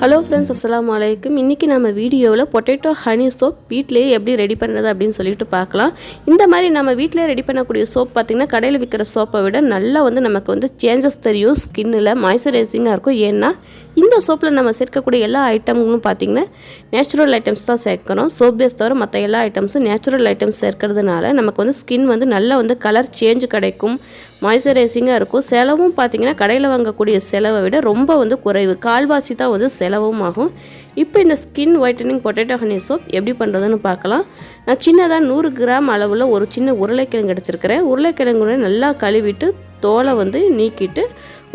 Hello friends, அஸ்ஸலாமு அலைக்கும். இன்றைக்கி நம்ம வீடியோவில் பொட்டேட்டோ ஹனி சோப் வீட்டிலேயே எப்படி ரெடி பண்ணுறது அப்படின்னு சொல்லிட்டு பார்க்கலாம். இந்த மாதிரி நம்ம வீட்டிலே ரெடி பண்ணக்கூடிய சோப் பார்த்திங்கன்னா கடையில் விற்கிற சோப்பை விட நல்லா நமக்கு சேஞ்சஸ் தெரியும். ஸ்கின்னில் மாய்ஸ்சரைசிங்காக இருக்கும். ஏன்னா இந்த சோப்பில் நம்ம சேர்க்கக்கூடிய எல்லா ஐட்டங்களும் பார்த்திங்கன்னா நேச்சுரல் ஐட்டம்ஸ் தான் சேர்க்கணும். சோப் பேஸ் தவிர மற்ற எல்லா ஐட்டம்ஸும் நேச்சுரல் ஐட்டம்ஸ் சேர்க்கறதுனால நமக்கு ஸ்கின் நல்லா கலர் சேஞ்ச் கிடைக்கும், மாய்ஸ்சரைசிங்காக இருக்கும். செலவும் பார்த்திங்கன்னா கடையில் வாங்கக்கூடிய செலவை விட ரொம்ப குறைவு, கால்வாசி தான் செலவும் ஆகும். இப்போ இந்த skin whitening potato honey soap எப்படி பண்ணுறதுன்னு பார்க்கலாம். நான் சின்னதாக 100 கிராம் அளவில் ஒரு சின்ன உருளைக்கிழங்கு எடுத்துருக்கிறேன். உருளைக்கிழங்கு நல்லா கழுவிட்டு தோலை நீக்கிட்டு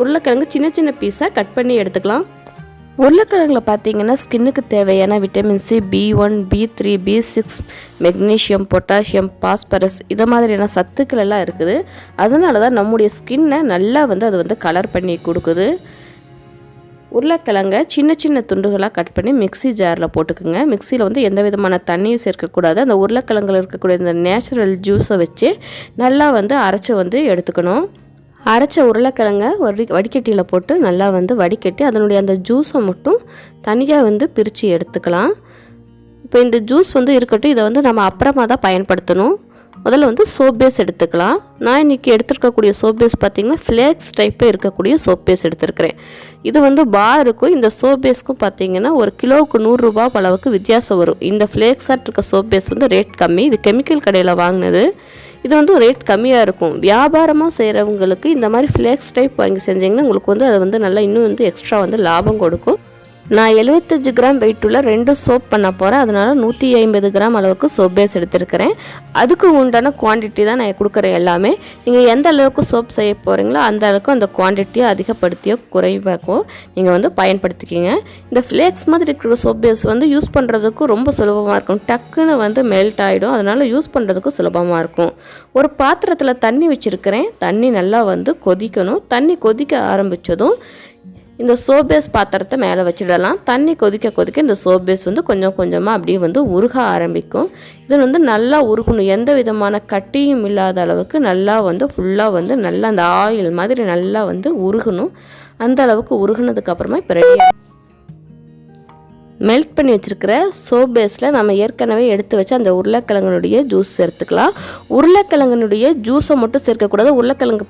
உருளைக்கிழங்கு சின்ன சின்ன பீஸாக கட் பண்ணி எடுத்துக்கலாம். உருளைக்கிழங்குல பார்த்தீங்கன்னா ஸ்கின்னுக்கு தேவையான vitamin C, B1, B3, B6, magnesium, potassium, phosphorus இதை மாதிரியான சத்துக்கள் எல்லாம் இருக்குது. அதனால தான் நம்முடைய ஸ்கின்னை நல்லா அது கலர் பண்ணி கொடுக்குது. உருளைக்கிழங்கை சின்ன சின்ன துண்டுகளாக கட் பண்ணி மிக்ஸி ஜாரில் போட்டுக்குங்க. மிக்சியில் எந்த விதமான தண்ணியும் சேர்க்கக்கூடாது. அந்த உருளைக்கிழங்கில் இருக்கக்கூடிய இந்த நேச்சுரல் ஜூஸை வச்சு நல்லா அரைச்சி எடுத்துக்கணும். அரைச்ச உருளைக்கிழங்கை வடிகட்டியில் போட்டு நல்லா வடிகட்டி அதனுடைய அந்த ஜூஸை மட்டும் தனியாக பிரித்து எடுத்துக்கலாம். இப்போ இந்த ஜூஸ் இருக்கட்டும். இதை நம்ம அப்புறமா தான் பயன்படுத்தணும். முதல்ல சோப் பேஸ் எடுத்துக்கலாம். நான் இன்றைக்கி எடுத்துருக்கக்கூடிய சோப் பேஸ் பார்த்திங்கன்னா ஃப்ளேக்ஸ் டைப்பில் இருக்கக்கூடிய சோப் பேஸ் எடுத்துருக்கிறேன். இது பாருக்கும் இந்த சோப் பேஸ்க்கும் பார்த்திங்கன்னா ஒரு கிலோவுக்கு 100 ரூபா அளவுக்கு வித்தியாசம் வரும். இந்த ஃப்ளேக்ஸாக இருக்க சோப் பேஸ் ரேட் கம்மி. இது கெமிக்கல் கடையில் வாங்கினது. இது ரேட் கம்மியாக இருக்கும். வியாபாரமாக செய்கிறவங்களுக்கு இந்த மாதிரி ஃப்ளேக்ஸ் டைப் வாங்கி செஞ்சிங்கன்னா உங்களுக்கு அது நல்லா இன்னும் எக்ஸ்ட்ரா லாபம் கொடுக்கும். நான் 75 கிராம் வெயிட்டுள்ள 2 சோப் பண்ண போகிறேன். அதனால் 150 கிராம் அளவுக்கு சோப் பேஸ் எடுத்துருக்கிறேன். அதுக்கு உண்டான குவான்டிட்டி தான் நான் கொடுக்குறேன் எல்லாமே. நீங்கள் எந்த அளவுக்கு சோப் செய்ய போகிறீங்களோ அந்த அளவுக்கு அந்த குவான்டிட்டியை அதிகப்படுத்தியோ குறைவாக்கோ நீங்கள் பயன்படுத்திக்கிங்க. இந்த ஃப்ளேக்ஸ் மாதிரி இருக்கிற சோப் பேஸ் யூஸ் பண்ணுறதுக்கும் ரொம்ப சுலபமாக இருக்கும். டக்குன்னு மெல்ட் ஆகிடும். அதனால் யூஸ் பண்ணுறதுக்கும் சுலபமாக இருக்கும். ஒரு பாத்திரத்தில் தண்ணி வச்சுருக்கிறேன். தண்ணி நல்லா கொதிக்கணும். தண்ணி கொதிக்க ஆரம்பித்ததும் இந்த சோப் பேஸ் பாத்திரத்தை மேலே வச்சிடலாம். தண்ணி கொதிக்க கொதிக்க இந்த சோப் பேஸ் கொஞ்சம் கொஞ்சமாக அப்படியே உருக ஆரம்பிக்கும். இது நல்லா உருகணும். எந்த விதமான கட்டியும் இல்லாத அளவுக்கு நல்லா ஃபுல்லாக நல்லா அந்த ஆயில் மாதிரி நல்லா உருகணும். அந்த அளவுக்கு உருகுனதுக்கப்புறமா இப்போ ரெடியாக மெல்ட் பண்ணி வச்சுருக்கிற சோப் பேஸில் நம்ம ஏற்கனவே எடுத்து வச்சு அந்த உருளைக்கிழங்கனுடைய ஜூஸ் சேர்த்துக்கலாம். உருளைக்கிழங்கனுடைய ஜூஸை மட்டும் சேர்க்கக்கூடாது. உருளைக்கிழங்கு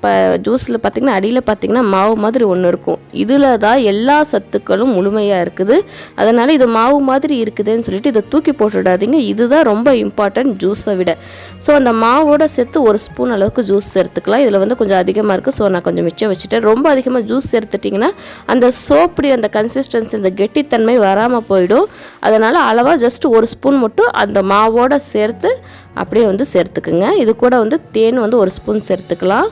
ஜூஸில் பார்த்திங்கன்னா அடியில் பார்த்திங்கன்னா மாவு மாதிரி ஒன்று இருக்கும். இதில் தான் எல்லா சத்துக்களும் முழுமையாக இருக்குது. அதனால் இது மாவு மாதிரி இருக்குதுன்னு சொல்லிட்டு இதை தூக்கி போட்டுவிடாதீங்க. இதுதான் ரொம்ப இம்பார்ட்டன்ட் ஜூஸை விட. ஸோ அந்த மாவோட சேர்த்து 1 ஸ்பூன் அளவுக்கு ஜூஸ் சேர்த்துக்கலாம். இதில் கொஞ்சம் அதிகமாக இருக்குது. ஸோ நான் கொஞ்சம் மிச்சம் வச்சுட்டேன். ரொம்ப அதிகமாக ஜூஸ் சேர்த்துட்டிங்கன்னா அந்த சோப்புடைய அந்த கன்சிஸ்டன்சி, அந்த கெட்டித்தன்மை வராமல் போய் அதனால் அளவாக ஜஸ்ட் 1 ஸ்பூன் மட்டும் அந்த மாவோட சேர்த்து அப்படியே சேர்த்துக்குங்க. இது கூட தேன் 1 ஸ்பூன் சேர்த்துக்கலாம்.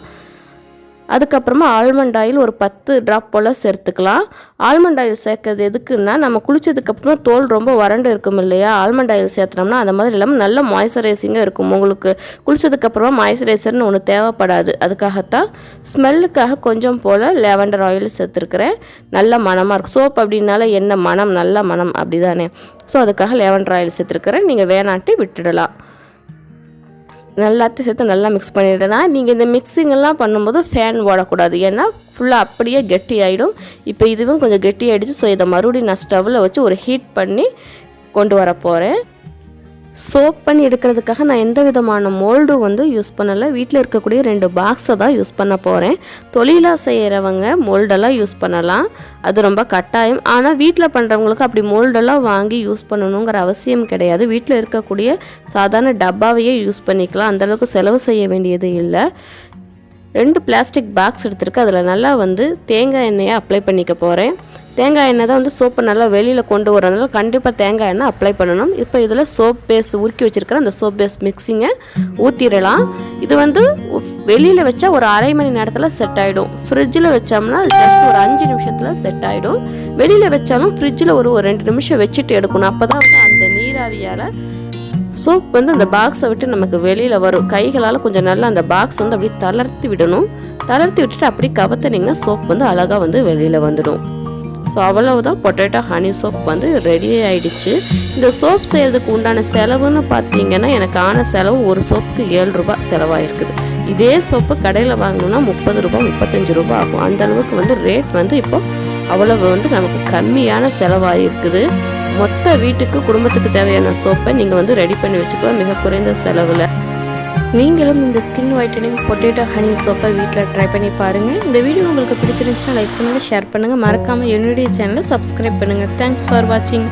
அதுக்கப்புறமா ஆல்மண்ட் ஆயில் ஒரு 10 ட்ராப் போல் சேர்த்துக்கலாம். ஆல்மண்ட் ஆயில் சேர்க்கறது எதுக்குன்னா நம்ம குளிச்சதுக்கப்புறமா தோல் ரொம்ப வறண்டு இருக்கும் இல்லையா, ஆல்மண்ட் ஆயில் சேர்த்துனோம்னா அந்த மாதிரி இல்லாமல் நல்ல மாய்ஸ்சரைசிங்காக இருக்கும். உங்களுக்கு குளிச்சதுக்கப்புறமா மாய்ஸ்சரைசர்னு ஒன்று தேவைப்படாது. அதுக்காகத்தான் ஸ்மெல்லுக்காக கொஞ்சம் போல் லேவண்டர் ஆயில் சேர்த்துருக்கிறேன். நல்ல மணமாக இருக்கும். சோப் அப்படின்னால என்ன மனம், நல்ல மனம் அப்படி தானே. ஸோ அதுக்காக லேவண்டர் ஆயில் சேர்த்துருக்கிறேன். நீங்கள் வேணாட்டி விட்டுடலாம். எல்லாத்தையும் சேர்த்து நல்லா மிக்ஸ் பண்ணிடுறதா. நீங்கள் இந்த மிக்ஸிங்கெல்லாம் பண்ணும்போது ஃபேன் ஓடக்கூடாது. ஏன்னா ஃபுல்லாக அப்படியே கெட்டி ஆகிடும். இப்போ இதுவும் கொஞ்சம் கெட்டி ஆகிடுச்சு. ஸோ இதை மறுபடியும் நான் ஸ்டவ்வில் வச்சு ஒரு ஹீட் பண்ணி கொண்டு வர போகிறேன். சோப் பண்ணி எடுக்கிறதுக்காக நான் எந்த விதமான மோல்டும் யூஸ் பண்ணலை. வீட்டில் இருக்கக்கூடிய 2 பாக்ஸை தான் யூஸ் பண்ண போகிறேன். தொழிலாக செய்கிறவங்க மோல்டெல்லாம் யூஸ் பண்ணலாம். அது ரொம்ப கட்டாயம். ஆனால் வீட்டில் பண்ணுறவங்களுக்கு அப்படி மோல்டெல்லாம் வாங்கி யூஸ் பண்ணணுங்கிற அவசியம் கிடையாது. வீட்டில் இருக்கக்கூடிய சாதாரண டப்பாவையே யூஸ் பண்ணிக்கலாம். அந்தளவுக்கு செலவு செய்ய வேண்டியது இல்லை. 2 பிளாஸ்டிக் பாக்ஸ் எடுத்துருக்கு. அதில் நல்லா தேங்காய் எண்ணெயை அப்ளை பண்ணிக்க போகிறேன். தேங்காய் எண்ணெய் தான் சோப்பை நல்லா வெளியில் கொண்டு வரதுனால கண்டிப்பாக தேங்காய் எண்ணெய் அப்ளை பண்ணணும். இப்போ இதில் சோப் பேஸ் உருக்கி வச்சுருக்கிற அந்த சோப் பேஸ் மிக்ஸிங்கை ஊற்றிடலாம். இது வெளியில் வச்சா ஒரு அரை மணி நேரத்தில் செட் ஆகிடும். ஃப்ரிட்ஜில் வச்சோம்னா ஜஸ்ட் ஒரு 5 நிமிஷத்தில் செட் ஆகிடும். வெளியில் வச்சாலும் ஃப்ரிட்ஜில் ஒரு 2 நிமிஷம் வச்சுட்டு எடுக்கணும். அப்போ தான் அந்த நீராவியால் சோப் அந்த பாக்ஸை விட்டு நமக்கு வெளியில் வரும். கைகளால் கொஞ்சம் நல்லா அந்த பாக்ஸ் அப்படியே தளர்த்தி விடணும். தளர்த்தி விட்டுட்டு அப்படி கவத்தினீங்கன்னா சோப் அழகாக வெளியில் வந்துடும். ஸோ அவ்வளவுதான் பொட்டேட்டோ ஹனி சோப் ரெடி ஆகிடுச்சு. இந்த சோப் செய்கிறதுக்கு உண்டான செலவுன்னு பார்த்தீங்கன்னா எனக்கு ஆன செலவு ஒரு சோப்புக்கு 7 ரூபா செலவாயிருக்குது. இதே சோப்பு கடையில் வாங்கணுன்னா 30 ரூபா 35 ரூபா ஆகும். அந்த அளவுக்கு ரேட் இப்போ அவ்வளவு வந்து நமக்கு கம்மியான செலவாயிருக்குது. மொத்த வீட்டுக்கு குடும்பத்துக்கு தேவையான சோப்பை நீங்கள் வந்து ரெடி பண்ணி வச்சுக்கலாம் மிக குறைந்த செலவில். நீங்களும் இந்த ஸ்கின் ஒயிட்டனிங் பொட்டேட்டோ ஹனி சோப்பை வீட்டில் ட்ரை பண்ணி பாருங்கள். இந்த வீடியோ உங்களுக்கு பிடிச்சிருந்துச்சுன்னா லைக் பண்ணுங்கள், ஷேர் பண்ணுங்கள். மறக்காமல் என்னுடைய சேனலை சப்ஸ்கிரைப் பண்ணுங்கள். தேங்க்ஸ் ஃபார் வாட்சிங்.